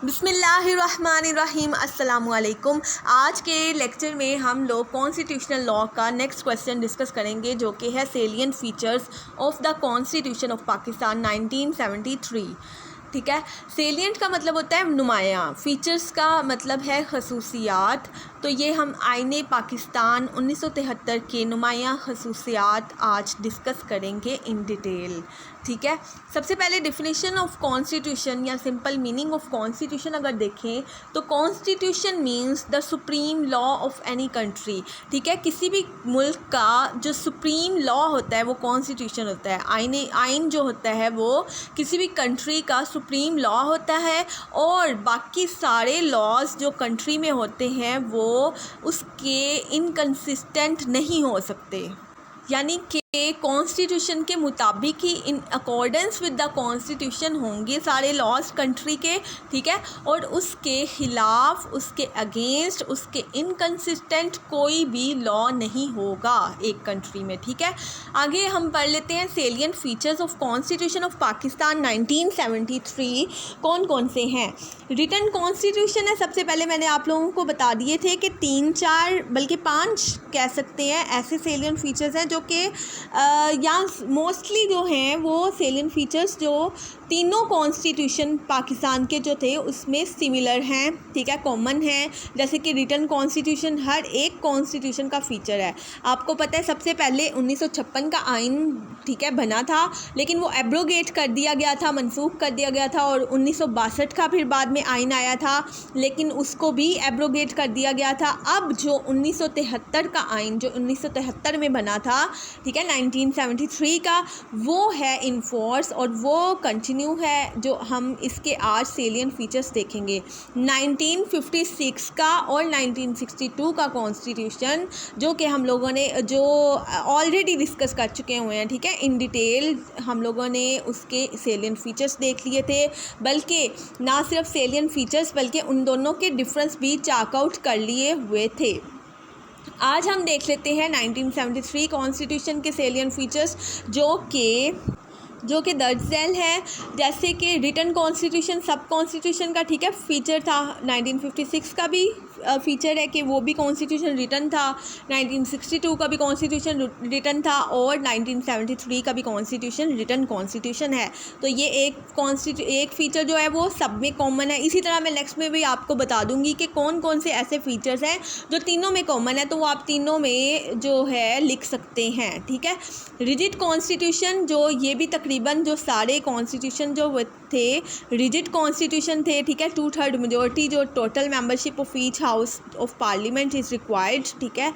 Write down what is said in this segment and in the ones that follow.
बिस्मिल्लाहिर्रहमानिर्रहीम अस्सलामुअलैकुम। आज के लेक्चर में हम लोग कॉन्स्टिट्यूशनल लॉ का नेक्स्ट क्वेश्चन डिस्कस करेंगे, जो कि है salient features of the constitution of Pakistan 1973। ठीक है, सेलिएंट का मतलब होता है नुमायाँ, फीचर्स का मतलब है खसूसियात। तो ये हम आईने पाकिस्तान 1973 के नुमायाँ खसूसियात आज डिस्कस करेंगे इन डिटेल। ठीक है, सबसे पहले डेफिनेशन ऑफ कॉन्स्टिट्यूशन या सिंपल मीनिंग ऑफ कॉन्स्टिट्यूशन अगर देखें तो constitution means the supreme law of any country. ठीक है, किसी भी मुल्क का जो सुप्रीम लॉ होता है वो कॉन्स्टिट्यूशन होता है। आइन जो होता है वो किसी भी कंट्री का सुप्रीम लॉ होता है, और बाकी सारे लॉज जो कंट्री में होते हैं वो उसके इनकंसिस्टेंट नहीं हो सकते, यानी कि कॉन्स्टिट्यूशन के मुताबिक ही in accordance with the constitution होंगे सारे लॉज कंट्री के। ठीक है, और उसके ख़िलाफ़, उसके अगेंस्ट, उसके इनकंसिस्टेंट कोई भी लॉ नहीं होगा एक कंट्री में। ठीक है, आगे हम पढ़ लेते हैं salient features of constitution of Pakistan 1973 कौन कौन से हैं। रिटन कॉन्स्टिट्यूशन है, सबसे पहले मैंने आप लोगों को बता दिए थे कि 3-4 बल्कि 5 कह सकते हैं ऐसे सेलिएंट फीचर्स हैं जो कि या मोस्टली जो हैं वो सेलिएंट फीचर्स जो तीनों कॉन्स्टिट्यूशन पाकिस्तान के जो थे उसमें सिमिलर हैं। ठीक है, कॉमन हैं, जैसे कि रिटन कॉन्स्टिट्यूशन हर एक कॉन्स्टिट्यूशन का फ़ीचर है। आपको पता है सबसे पहले 1956 का आइन, ठीक है, बना था, लेकिन वो एब्रोगेट कर दिया गया था, मनसूख कर दिया गया था, और 1962 का फिर बाद में आइन आया था, लेकिन उसको भी एब्रोगेट कर दिया गया था। अब जो 1973 का आइन जो 1973 में बना था, ठीक है, 1973 का, वो है इन फोर्स और वो कंटिन्यू है, जो हम इसके आज सेलिएंट फीचर्स देखेंगे। 1956 का और 1962 का कॉन्स्टिट्यूशन जो कि हम लोगों ने जो ऑलरेडी डिस्कस कर चुके हुए हैं, ठीक है, इन डिटेल हम लोगों ने उसके सेलिएंट फीचर्स देख लिए थे, बल्कि ना सिर्फ सेलिएंट फीचर्स बल्कि उन दोनों के डिफरेंस भी चेकआउट कर लिए हुए थे। आज हम देख लेते हैं 1973 कॉन्स्टिट्यूशन के सेलिएंट फीचर्स जो कि दर्ज झैल है। जैसे कि रिटन कॉन्स्टिट्यूशन सब कॉन्स्टिट्यूशन का, ठीक है, फ़ीचर था। 1956 का भी फ़ीचर है कि वो भी कॉन्स्टिट्यूशन रिटन था, 1962 का भी कॉन्स्टिट्यूशन रिटन था, और 1973 का भी कॉन्स्टिट्यूशन रिटन कॉन्स्टिट्यूशन है। तो ये एक फ़ीचर जो है वो सब में कॉमन है। इसी तरह मैं नेक्स्ट में भी आपको बता दूंगी कि कौन कौन से ऐसे फ़ीचर्स हैं जो तीनों में कॉमन है, तो वो आप तीनों में जो है लिख सकते हैं। ठीक है, रिजिड कॉन्स्टिट्यूशन, जो ये भी तकरीबन जो सारे कॉन्स्टिट्यूशन जो थे रिजिड कॉन्स्टिट्यूशन थे। ठीक है, 2/3 मेजॉरिटी जो total membership of each house of parliament is required. ठीक है,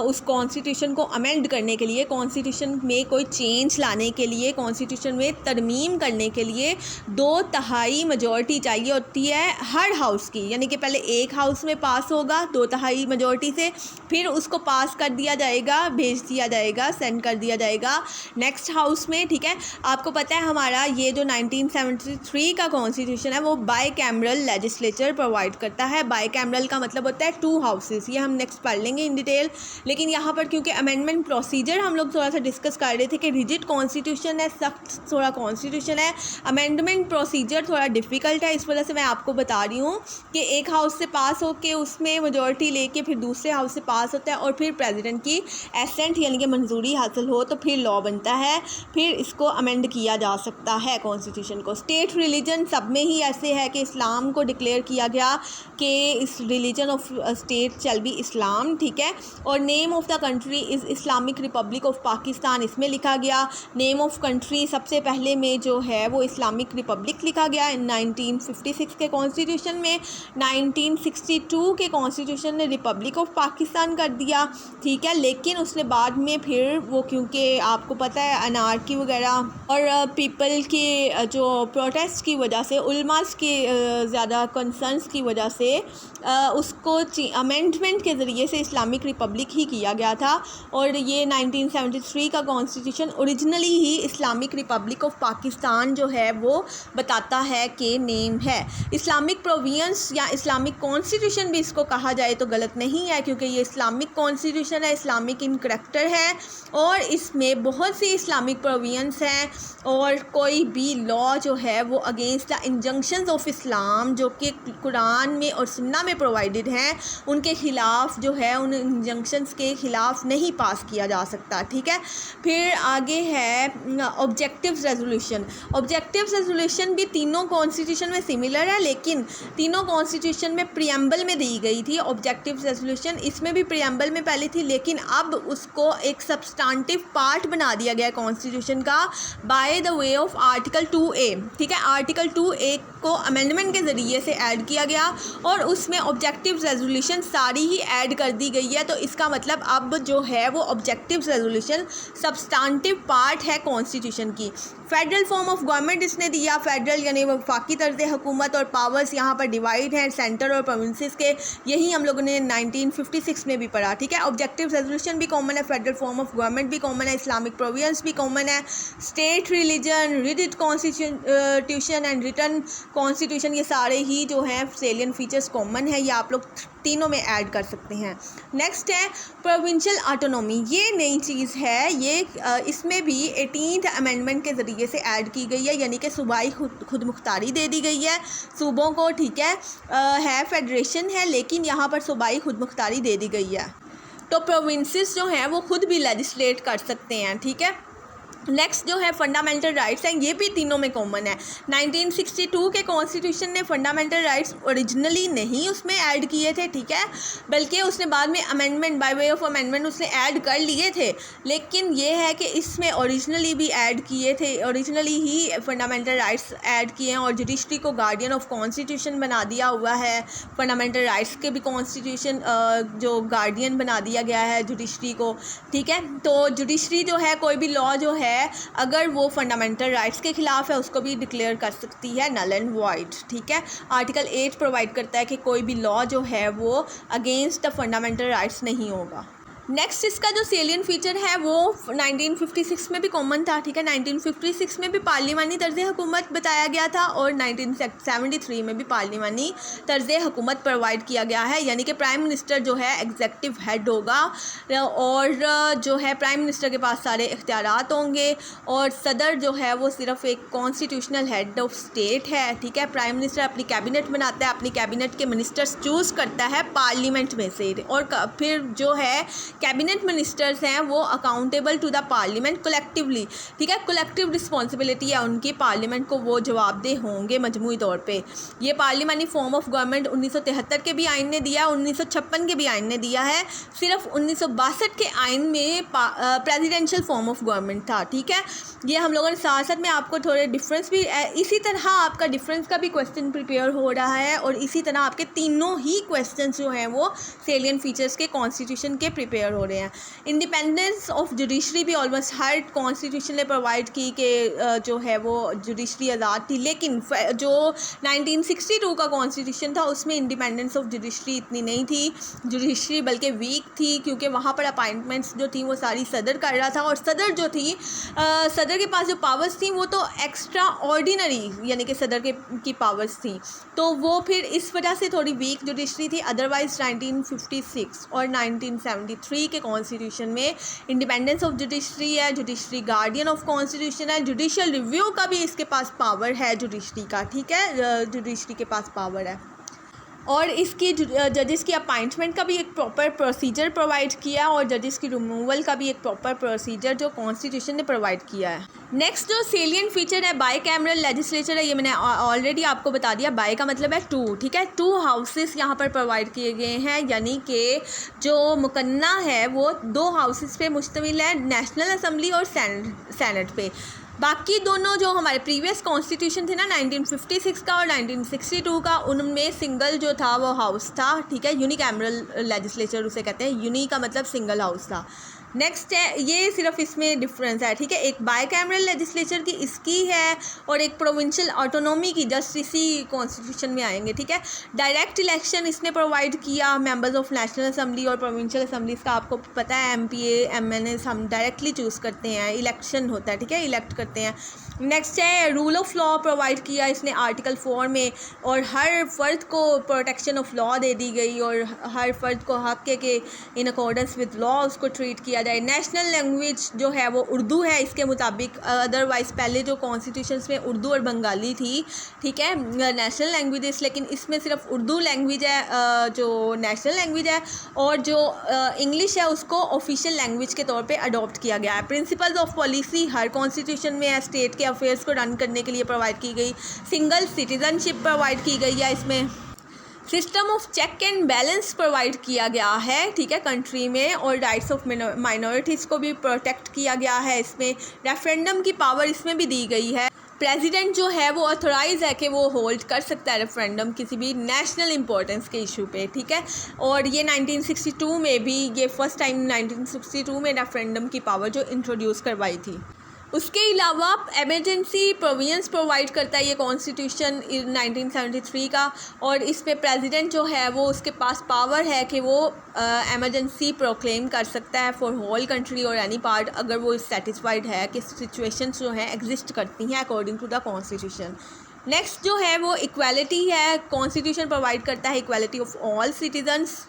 उस कॉन्स्टिट्यूशन को अमेंड करने के लिए, कॉन्स्टिट्यूशन में कोई चेंज लाने के लिए, कॉन्स्टिट्यूशन में तरमीम करने के लिए 2/3 मेजॉरिटी चाहिए होती है हर हाउस की, यानी कि पहले एक हाउस में पास होगा 2/3 मेजॉरिटी से, फिर उसको पास कर दिया जाएगा, भेज दिया जाएगा, सेंड कर दिया जाएगा नेक्स्ट हाउस में। ठीक है, आपको पता है हमारा ये जो 1973 का कॉन्स्टिट्यूशन है वो बाई कैमरल लेजिस्लेचर प्रोवाइड करता है। बाई कैमरल का मतलब होता है 2 हाउसेस, ये हम नेक्स्ट पढ़ लेंगे इन डिटेल। लेकिन यहाँ पर क्योंकि अमेंडमेंट प्रोसीजर हम लोग थोड़ा सा डिस्कस कर रहे थे कि रिजिड कॉन्स्टिट्यूशन है, सख्त थोड़ा कॉन्स्टिट्यूशन है, अमेंडमेंट प्रोसीजर थोड़ा डिफ़िकल्ट है, इस वजह से मैं आपको बता रही हूँ कि एक हाउस से पास होकर उसमें मेजॉरिटी लेके फिर दूसरे हाउस से पास होता है, और फिर प्रेसिडेंट की एसेंट यानी कि मंजूरी हासिल हो तो फिर लॉ बनता है, फिर इसको अमेंड किया जा सकता है कॉन्स्टिट्यूशन को। स्टेट रिलीजन सब में ही ऐसे है कि इस्लाम को डिक्लेयर किया गया कि इस रिलीजन ऑफ स्टेट चल बी इस्लाम। ठीक है, और name of the country is Islamic Republic of Pakistan, इसमें लिखा गया। नेम ऑफ कंट्री सबसे पहले में जो है वो इस्लामिक रिपब्लिक लिखा गया 1956 के कॉन्स्टिट्यूशन में। 1962 के कॉन्स्टिट्यूशन ने रिपब्लिक ऑफ पाकिस्तान कर दिया। ठीक है, लेकिन उसने बाद में फिर वो, क्योंकि आपको पता है अनारकी वगैरह और पीपल के जो प्रोटेस्ट की वजह से, उलमास के ज़्यादा कंसर्न्स की वजह से उसको अमेंडमेंट के ज़रिए से इस्लामिक रिपब्लिक ही किया गया था। और ये 1973 का constitution originally he Islamic Republic of Pakistan जो है वो बताता है कि नेम है। इस्लामिक प्रोविंस या इस्लामिक कॉन्स्टिट्यूशन भी इसको कहा जाए तो गलत नहीं है, क्योंकि ये इस्लामिक कॉन्स्टिट्यूशन है, इस्लामिक इन करैक्टर है, और इसमें बहुत सी इस्लामिक प्रोविंस हैं, और कोई भी लॉ जो है है वो against the injunctions of Islam, जो कि कुरान में और सुन्ना में प्रोवाइडेड हैं, उनके ख़िलाफ़ जो है उन इंजंक्शंस के ख़िलाफ़ नहीं पास किया जा सकता। ठीक है, फिर आगे है ऑब्जेक्टिव रेजोल्यूशन। ऑब्जेक्टिव रेजोल्यूशन भी तीनों कॉन्स्टिट्यूशन में सिमिलर है, लेकिन तीनों कॉन्स्टिट्यूशन में प्रियम्बल में दी गई थी ऑब्जेक्टिव रेजोल्यूशन। इसमें भी प्रियम्बल में पहले थी, लेकिन अब उसको एक सब्सटेंटिव पार्ट बना दिया गया कॉन्स्टिट्यूशन का by the way of article 2A। ठीक है, आर्टिकल 2A को अमेंडमेंट के ज़रिए से ऐड किया गया और उसमें ऑब्जेक्टिव रेजोल्यूशन सारी ही ऐड कर दी गई है। तो इसका मतलब अब जो है वो ऑब्जेक्टिव रेजोल्यूशन सब्सटेंटिव पार्ट है कॉन्स्टिट्यूशन की। फेडरल फॉर्म ऑफ गवर्नमेंट इसने दिया, फेडरल यानी वफाकी तर्ज हुकूमत, और पावर्स यहाँ पर डिवाइड हैं सेंटर और प्रोविंसेस के, यही हम लोगों ने 1956 में भी पढ़ा। ठीक है, ऑब्जेक्टिव रेजोल्यूशन भी कॉमन है, फेडरल फॉर्म ऑफ गवर्नमेंट भी कॉमन है, इस्लामिक प्रोविंस भी कॉमन है, state religion, rigid constitution and return constitution, ये सारे ही जो हैं सेलियन फीचर्स कॉमन है, ये आप लोग तीनों में ऐड कर सकते हैं। नेक्स्ट है प्रोविंशियल ऑटोनॉमी। ये नई चीज़ है, ये इसमें भी 18th अमेंडमेंट के ज़रिए से ऐड की गई है, यानी कि सूबाई खुद मुख्तारी दे दी गई है सूबों को। ठीक है फेडरेशन है, लेकिन यहाँ पर सूबाई खुद मुख्तारी दे दी गई है, तो प्रोविंसेस जो हैं वो खुद भी लेजिस्लेट कर सकते हैं। ठीक है, नेक्स्ट जो है फंडामेंटल राइट्स हैं, ये भी तीनों में कॉमन है। 1962 के कॉन्स्टिट्यूशन ने फंडामेंटल राइट्स ओरिजिनली नहीं उसमें ऐड किए थे, ठीक है, बल्कि उसने बाद में amendment by way of amendment उसने ऐड कर लिए थे, लेकिन ये है कि इसमें ओरिजिनली भी ऐड किए थे, ओरिजिनली ही फंडामेंटल राइट्स ऐड किए हैं और जुडिशरी को गार्डियन ऑफ कॉन्स्टिट्यूशन बना दिया हुआ है। फंडामेंटल राइट्स के भी कॉन्स्टिट्यूशन जो गार्डियन बना दिया गया है जुडिशरी को। ठीक है, तो जुडिशरी जो है कोई भी लॉ जो है अगर वो फंडामेंटल राइट्स के खिलाफ है उसको भी डिक्लेयर कर सकती है नल एंड वॉइड। ठीक है, आर्टिकल 8 प्रोवाइड करता है कि कोई भी लॉ जो है वो अगेंस्ट द फंडामेंटल राइट्स नहीं होगा। नेक्स्ट इसका जो सेलियन फीचर है वो 1956 में भी कॉमन था। ठीक है, 1956 में भी पार्लिमानी तर्ज हुकूमत बताया गया था और 1973 में भी पार्लिमानी तर्ज हुकूमत प्रोवाइड किया गया है, यानी कि प्राइम मिनिस्टर जो है एग्जेक्टिव हेड होगा और जो है प्राइम मिनिस्टर के पास सारे इख्तियारात होंगे और सदर जो है वो सिर्फ एक कॉन्स्टिट्यूशनल हेड ऑफ स्टेट है। ठीक है, प्राइम मिनिस्टर अपनी कैबिनेट बनाता है, अपनी कैबिनेट के मिनिस्टर्स चूज़ करता है पार्लियामेंट में से, और फिर जो है कैबिनेट मिनिस्टर्स हैं वो accountable to the parliament collectively. ठीक है, कलेक्टिव रिस्पॉन्सिबिलिटी है उनकी, पार्लियामेंट को वो जवाबदेह होंगे मजमूई तौर पे। ये पार्लियामानी फॉर्म ऑफ गवर्नमेंट 1973 के भी आइन ने दिया, 1956 के भी आइन ने दिया है, सिर्फ 1962 के आइन में प्रेसिडेंशियल फॉर्म ऑफ गवर्नमेंट था। ठीक है, ये हम लोगों ने साथ साथ में आपको थोड़े डिफरेंस भी, इसी तरह आपका डिफरेंस का भी क्वेश्चन प्रिपेयर हो रहा है और इसी तरह आपके तीनों ही क्वेश्चन जो हैं वो सेलियन फीचर्स के कॉन्स्टिट्यूशन के प्रिपेयर हो रहे हैं। इंडिपेंडेंस ऑफ जुडिशरी भी ऑलमोस्ट हर कॉन्स्टिट्यूशन ने प्रोवाइड की कि जो है वो जुडिशरी आज़ाद थी, लेकिन जो 1962 का कॉन्स्टिट्यूशन था उसमें इंडिपेंडेंस ऑफ जुडिशरी इतनी नहीं थी, जुडिशरी बल्कि वीक थी, क्योंकि वहाँ पर अपॉइंटमेंट्स जो थी वो सारी सदर कर रहा था और सदर जो थी सदर के पास जो पावर्स थी वो तो एक्स्ट्रा ऑर्डिनरी यानी कि सदर की पावर्स थी, तो वो फिर इस वजह से थोड़ी वीक जुडिशरी थी। अदरवाइज 1956 और 1973 के कॉन्स्टिट्यूशन में इंडिपेंडेंस ऑफ जुडिशरी है, जुडिशरी गार्डियन ऑफ कॉन्स्टिट्यूशन है, जुडिशियल रिव्यू का भी इसके पास पावर है जुडिशरी का। ठीक है, जुडिशरी के पास पावर है और इसकी जजेस की अपॉइंटमेंट का भी एक प्रॉपर प्रोसीजर प्रोवाइड किया और जजेस की रिमूवल का भी एक प्रॉपर प्रोसीजर जो कॉन्स्टिट्यूशन ने प्रोवाइड किया है। नेक्स्ट जो सेलियन फीचर है बाई कैमरल लेजिस्लेचर है, ये मैंने ऑलरेडी आपको बता दिया। बाई का मतलब है टू। ठीक है, 2 हाउसेस यहाँ पर प्रोवाइड किए गए हैं, यानी कि जो मुकन्ना है वो 2 हाउसेस पे मुश्तमिल है, नेशनल असम्बली और सेनेट पे। बाकी दोनों जो हमारे प्रीवियस कॉन्स्टिट्यूशन थे ना 1956 का और 1962 का, उनमें सिंगल जो था वो हाउस था। ठीक है, यूनिकैमरल लेजिस्लेचर उसे कहते हैं, यूनि का मतलब सिंगल हाउस था। नेक्स्ट है, ये सिर्फ इसमें डिफरेंस है। ठीक है, एक बाई कैमरल लेजिस्लेचर की इसकी है और एक प्रोविंशियल ऑटोनॉमी की जस्ट इसी कॉन्स्टिट्यूशन में आएंगे। ठीक है, डायरेक्ट इलेक्शन इसने प्रोवाइड किया मेंबर्स ऑफ नेशनल असम्बली और प्रोविंशियल असम्बलीज़ का आपको पता है, MPA MNS हम डायरेक्टली चूज़ करते हैं, इलेक्शन होता है। ठीक है, इलेक्ट करते हैं। नेक्स्ट है रूल ऑफ लॉ प्रोवाइड किया इसने आर्टिकल 4 में, और हर फ़र्द को प्रोटेक्शन ऑफ लॉ दे दी गई और हर फ़र्द को हक़ है कि इन अकॉर्डेंस विद लॉ उसको ट्रीट किया जाए। नेशनल लैंग्वेज जो है वो उर्दू है इसके मुताबिक, अदरवाइज़ पहले जो कॉन्स्टिट्यूशंस में उर्दू और बंगाली थी, ठीक है, नेशनल लैंग्वेजेस, लेकिन इसमें सिर्फ उर्दू लैंग्वेज है जो नेशनल लैंग्वेज है, और जो इंग्लिश है उसको ऑफिशियल लैंग्वेज के तौर पे अडॉप्ट किया गया है। Principles of policy her constitution में है, स्टेट के अफेयर्स को रन करने के लिए प्रोवाइड की गई। सिंगल सिटीजनशिप प्रोवाइड की गई है इसमें। System of check and balance provide किया गया है, ठीक है, कंट्री में, और राइट्स ऑफ माइनॉरिटीज़ को भी प्रोटेक्ट किया गया है इसमें। रेफरेंडम की पावर इसमें भी दी गई है। प्रेसिडेंट जो है वो ऑथोराइज है कि वो होल्ड कर सकता है रेफरेंडम किसी भी नेशनल इंपॉर्टेंस के इशू पे, ठीक है। और ये 1962 में भी, ये फर्स्ट टाइम 1962 में रेफरेंडम की पावर जो इंट्रोड्यूस करवाई थी। उसके अलावा एमरजेंसी प्रोविजंस प्रोवाइड करता है ये कॉन्स्टिट्यूशन 1973 का, और इस पे प्रेसिडेंट जो है वो उसके पास पावर है कि वो एमरजेंसी प्रोक्लेम कर सकता है फॉर होल कंट्री और एनी पार्ट, अगर वो सेटिस्फाइड है कि सिचुएशंस जो हैं एग्जिस्ट करती हैं according to the constitution. Next जो है वो इक्वालिटी है, कॉन्स्टिट्यूशन प्रोवाइड करता है इक्वालिटी ऑफ ऑल सिटीजन्स,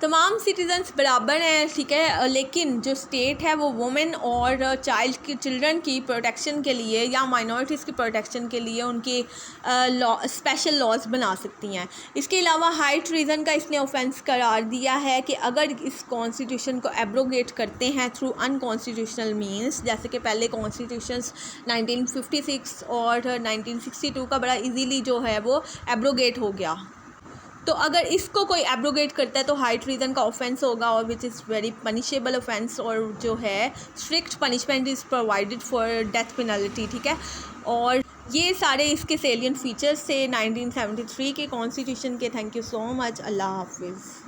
तमाम सिटीजन्स बराबर हैं, ठीक है, लेकिन जो स्टेट है वो वुमेन और चिल्ड्रन की प्रोटेक्शन के लिए या माइनॉरिटीज़ की प्रोटेक्शन के लिए उनकी स्पेशल लॉज बना सकती हैं। इसके अलावा हाई ट्रीज़न का इसने ऑफेंस करार दिया है कि अगर इस कॉन्स्टिट्यूशन को एब्रोगेट करते हैं थ्रू अनकॉन्स्टिट्यूशनल मीन्स, जैसे कि पहले कॉन्स्टिट्यूशंस 1956 और 1962 का बड़ा इजीली जो है वो एब्रोगेट हो गया, तो अगर इसको कोई एब्रोगेट करता है तो हाई ट्रीजन का ऑफेंस होगा, और which is very punishable offence, और जो है strict punishment is provided for death penalty, ठीक है। और ये सारे इसके सेलियंट फीचर्स थे 1973 के कॉन्स्टिट्यूशन के। Thank you so much. अल्लाह हाफिज़।